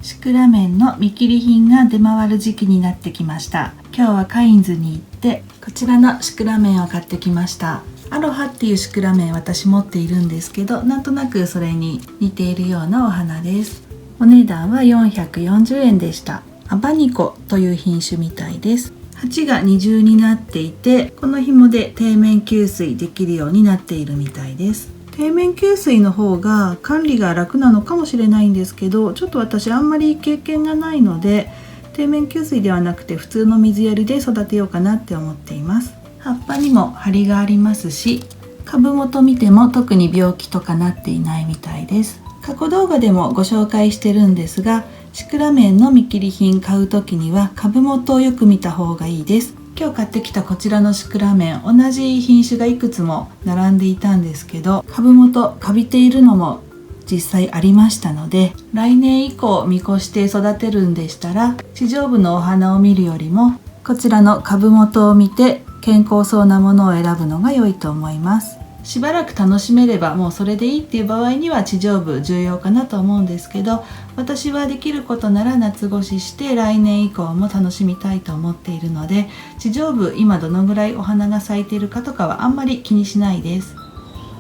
シクラメンの見切り品が出回る時期になってきました。今日はカインズに行ってこちらのシクラメンを買ってきました。アロハっていうシクラメン私持っているんですけど、なんとなくそれに似ているようなお花です。お値段は440円でした。アバニコという品種みたいです。鉢が二重になっていて、この紐で底面給水できるようになっているみたいです。底面給水の方が管理が楽なのかもしれないんですけど、ちょっと私あんまり経験がないので、底面給水ではなくて普通の水やりで育てようかなって思っています。葉っぱにも張りがありますし、株元見ても特に病気とかなっていないみたいです。過去動画でもご紹介してるんですが、シクラメンの見切り品買う時には株元をよく見た方がいいです。今日買ってきたこちらのシクラメン、同じ品種がいくつも並んでいたんですけど、株元カビているのも実際ありましたので、来年以降見越して育てるんでしたら、地上部のお花を見るよりもこちらの株元を見て健康そうなものを選ぶのが良いと思います。しばらく楽しめればもうそれでいいっていう場合には地上部重要かなと思うんですけど、私はできることなら夏越しして来年以降も楽しみたいと思っているので、地上部今どのぐらいお花が咲いているかとかはあんまり気にしないです。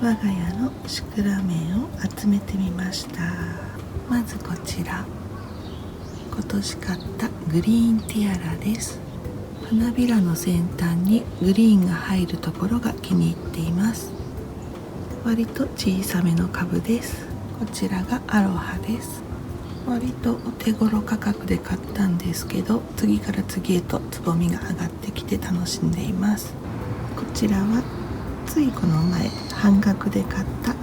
我が家のシクラメンを集めてみました。まずこちら、今年買ったグリーンティアラです。花びらの先端にグリーンが入るところが気に入っています。割と小さめの株です。こちらがアロハです。割とお手頃価格で買ったんですけど、次から次へとつぼみが上がってきて楽しんでいます。こちらはついこの前半額で買った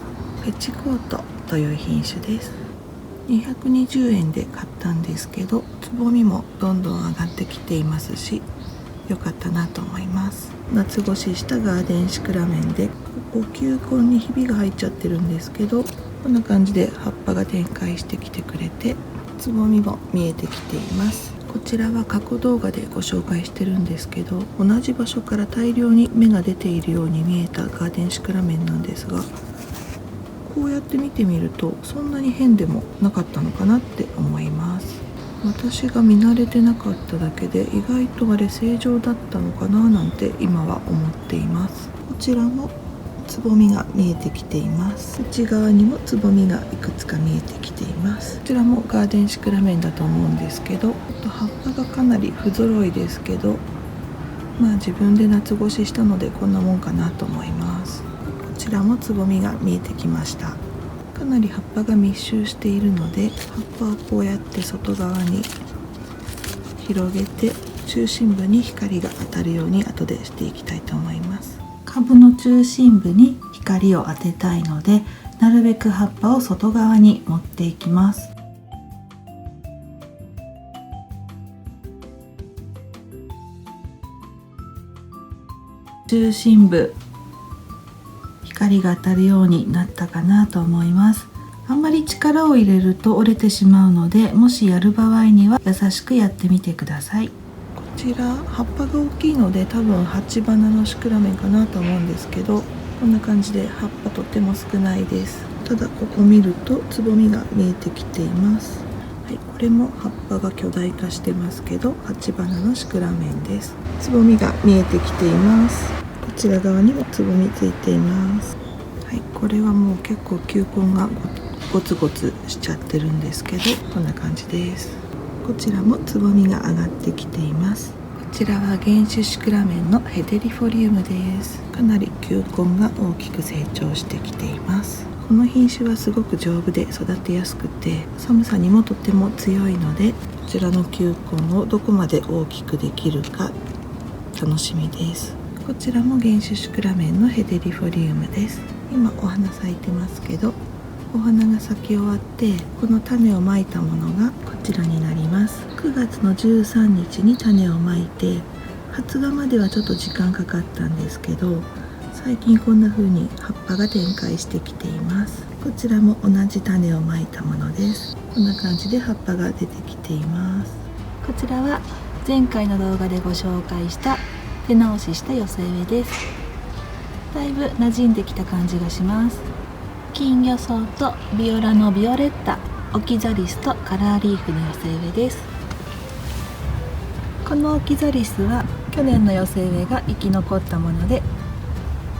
ペチコートという品種です。220円で買ったんですけど、つぼみもどんどん上がってきていますし、良かったなと思います。夏越ししたガーデンシクラメンで、ここ球根にひびが入っちゃってるんですけど、こんな感じで葉っぱが展開してきてくれて、つぼみも見えてきています。こちらは過去動画でご紹介してるんですけど、同じ場所から大量に芽が出ているように見えたガーデンシクラメンなんですが、こうやって見てみるとそんなに変でもなかったのかなって思います。私が見慣れてなかっただけで、意外とあれ正常だったのかななんて今は思っています。こちらもつぼみが見えてきています。内側にもつぼみがいくつか見えてきています。こちらもガーデンシクラメンだと思うんですけど、葉っぱがかなり不揃いですけど、自分で夏越ししたのでこんなもんかなと思います。こちらもつぼみが見えてきました。かなり葉っぱが密集しているので、葉っぱをこうやって外側に広げて中心部に光が当たるように後でしていきたいと思います。株の中心部に光を当てたいので、なるべく葉っぱを外側に持っていきます。中心部光が当たるようになったかなと思います。あんまり力を入れると折れてしまうので、もしやる場合には優しくやってみてください。こちら葉っぱが大きいので多分鉢花のシクラメンかなと思うんですけど、こんな感じで葉っぱとっても少ないです。ただここ見るとつぼみが見えてきています。はい、これも葉っぱが巨大化してますけど、鉢花のシクラメンです。つぼみが見えてきています。こちら側にもつぼみついています。はい、これはもう結構球根がゴツゴツしちゃってるんですけど、こんな感じです。こちらもつぼみが上がってきています。こちらは原種シクラメンのヘデリフォリウムです。かなり球根が大きく成長してきています。この品種はすごく丈夫で育てやすくて、寒さにもとても強いので、こちらの球根をどこまで大きくできるか楽しみです。こちらも原種シクラメンのヘデリフォリウムです。今お花咲いてますけど、お花が咲き終わってこの種をまいたものがこちらになります。9月の13日に種をまいて、発芽まではちょっと時間かかったんですけど、最近こんな風に葉っぱが展開してきています。こちらも同じ種をまいたものです。こんな感じで葉っぱが出てきています。こちらは前回の動画でご紹介した手直しした寄せ植えです。だいぶ馴染んできた感じがします。金魚草とビオラのビオレッタオキザリスとカラーリーフの寄せ植えです。このオキザリスは去年の寄せ植えが生き残ったもので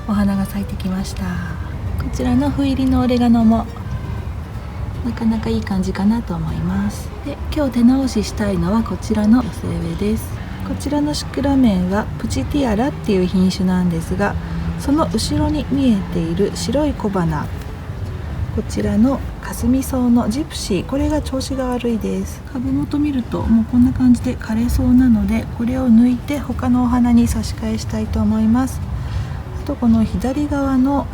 お花が咲いてきました。こちらの斑入りのオレガノもなかなかいい感じかなと思います。で、今日手直ししたいのはこちらの寄せ植えです。こちらのシクラメンはプチティアラっていう品種なんですが、その後ろに見えている白い小花、こちらのカスミソウのジプシー、これが調子が悪いです。株元見るともうこんな感じで枯れそうなので、これを抜いて他のお花に差し替えしたいと思います。あとこの左側の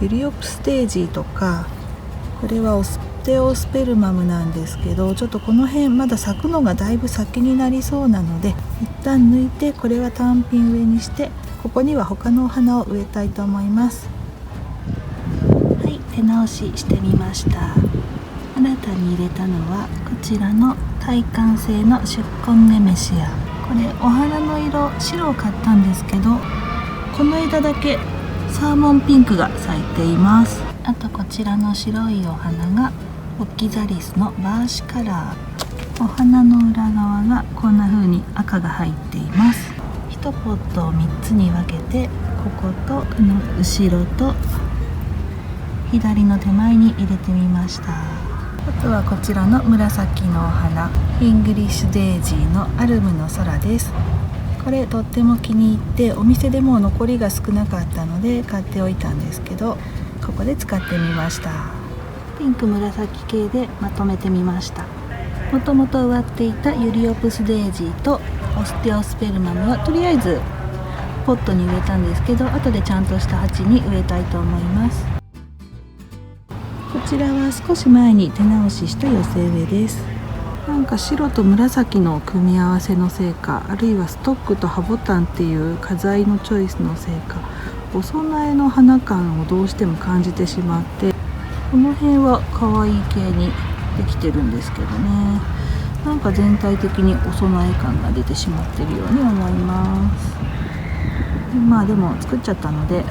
ユリオプステージとか、これはオステオスペルマムなんですけど、ちょっとこの辺まだ咲くのがだいぶ先になりそうなので、一旦抜いてこれは単品植えにして、ここには他のお花を植えたいと思います。はい、手直ししてみました。新たに入れたのはこちらの耐寒性のシュッコンネメシア。これお花の色白を買ったんですけど、この枝だけサーモンピンクが咲いています。あとこちらの白いお花がオキザリスのバーシカラー。お花の裏側がこんな風に赤が入っています。1ポットを3つに分けて、こことこの後ろと左の手前に入れてみました。あとはこちらの紫のお花、イングリッシュデイジーのアルムの空です。これとっても気に入って、お店でもう残りが少なかったので買っておいたんですけど、ここで使ってみました。ピンク紫系でまとめてみました。もともと植わっていたユリオプスデイジーとオステオスペルマムはとりあえずポットに植えたんですけど、後でちゃんとした鉢に植えたいと思います。こちらは少し前に手直しした寄せ植えです。なんか白と紫の組み合わせのせいか、あるいはストックとハボタンっていう花材のチョイスのせいか、お供えの花感をどうしても感じてしまって、この辺は可愛い系にできてるんですけどね、なんか全体的にお供え感が出てしまってるように思います。まあでも作っちゃったので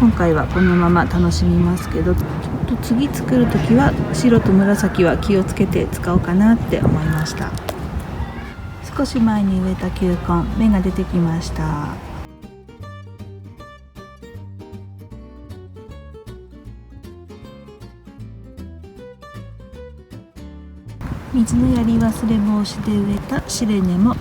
今回はこのまま楽しみますけど、ちょっと次作る時は白と紫は気をつけて使おうかなって思いました。少し前に植えた球根、芽が出てきました。水のやり忘れ防止で植えたシレネも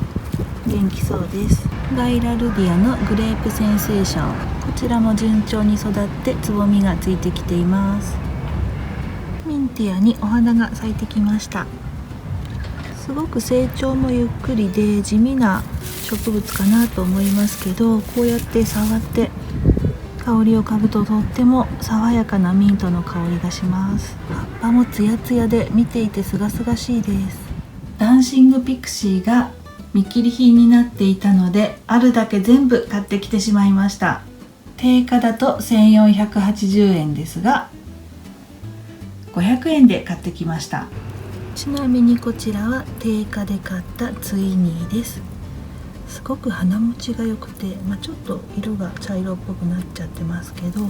元気そうです。ガイラルディアのグレープセンセーション、こちらも順調に育ってつぼみがついてきています。ミンティアにお花が咲いてきました。すごく成長もゆっくりで地味な植物かなと思いますけど、こうやって触って香りを嗅ぐととっても爽やかなミントの香りがします。葉っぱもツヤツヤで見ていてすがすがしいです。ダンシングピクシーが見切り品になっていたので、あるだけ全部買ってきてしまいました。定価だと1480円ですが500円で買ってきました。ちなみにこちらは定価で買ったツイニーです。すごく花持ちが良くて、ちょっと色が茶色っぽくなっちゃってますけど、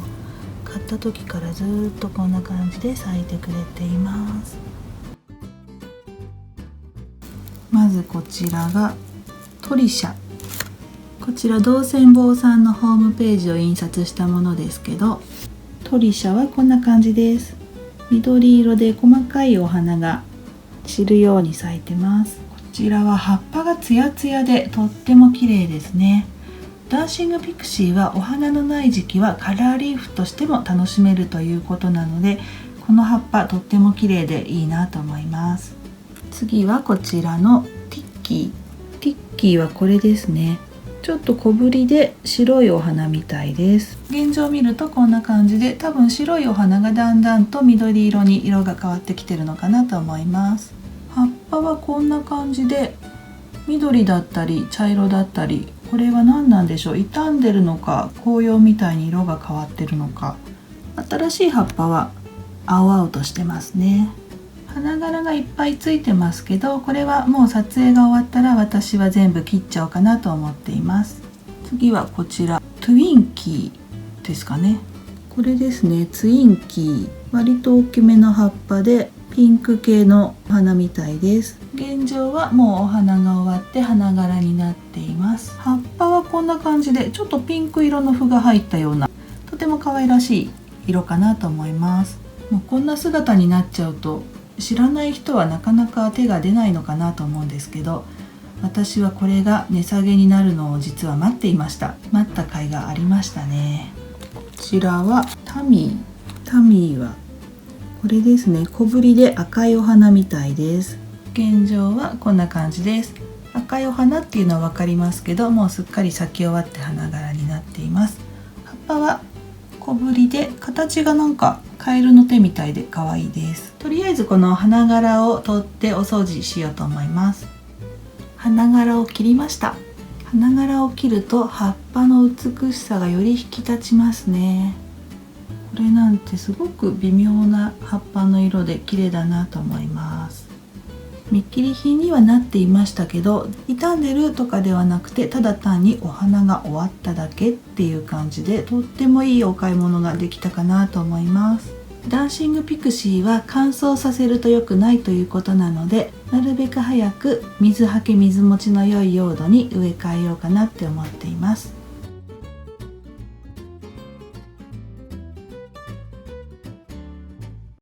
買った時からずっとこんな感じで咲いてくれています。まずこちらがトリシャ。こちら道泉坊さんのホームページを印刷したものですけど、トリシャはこんな感じです。緑色で細かいお花が散るように咲いてます。こちらは葉っぱがツヤツヤでとっても綺麗ですね。ダンシングピクシーはお花のない時期はカラーリーフとしても楽しめるということなので、この葉っぱとっても綺麗でいいなと思います。次はこちらのティッキー。ティッキーはこれですね。ちょっと小ぶりで白いお花みたいです。現状見るとこんな感じで、多分白いお花がだんだんと緑色に色が変わってきてるのかなと思います。葉っぱはこんな感じで緑だったり茶色だったり、これは何なんでしょう。傷んでるのか紅葉みたいに色が変わってるのか。新しい葉っぱは青々としてますね。花柄がいっぱいついてますけど、これはもう撮影が終わったら私は全部切っちゃおうかなと思っています。次はこちらトゥインキーですかね。これですね、ツインキー。割と大きめの葉っぱでピンク系のお花みたいです。現状はもうお花が終わって花柄になっています。葉っぱはこんな感じでちょっとピンク色の符が入ったようなとても可愛らしい色かなと思います。もうこんな姿になっちゃうと知らない人はなかなか手が出ないのかなと思うんですけど、私はこれが値下げになるのを実は待っていました。待った甲斐がありましたね。こちらはタミーはこれですね。小ぶりで赤いお花みたいです。現状はこんな感じです。赤いお花っていうのは分かりますけど、もうすっかり咲き終わって花柄になっています。葉っぱは小ぶりで形がなんかカエルの手みたいで可愛いです。とりあえずこの花柄を取ってお掃除しようと思います。花柄を切りました。花柄を切ると葉っぱの美しさがより引き立ちますね。これなんてすごく微妙な葉っぱの色で綺麗だなと思います。見切り品にはなっていましたけど、傷んでるとかではなくて、ただ単にお花が終わっただけっていう感じで、とってもいいお買い物ができたかなと思います。ダンシングピクシーは乾燥させると良くないということなので、なるべく早く水はけ水持ちの良い用土に植え替えようかなって思っています。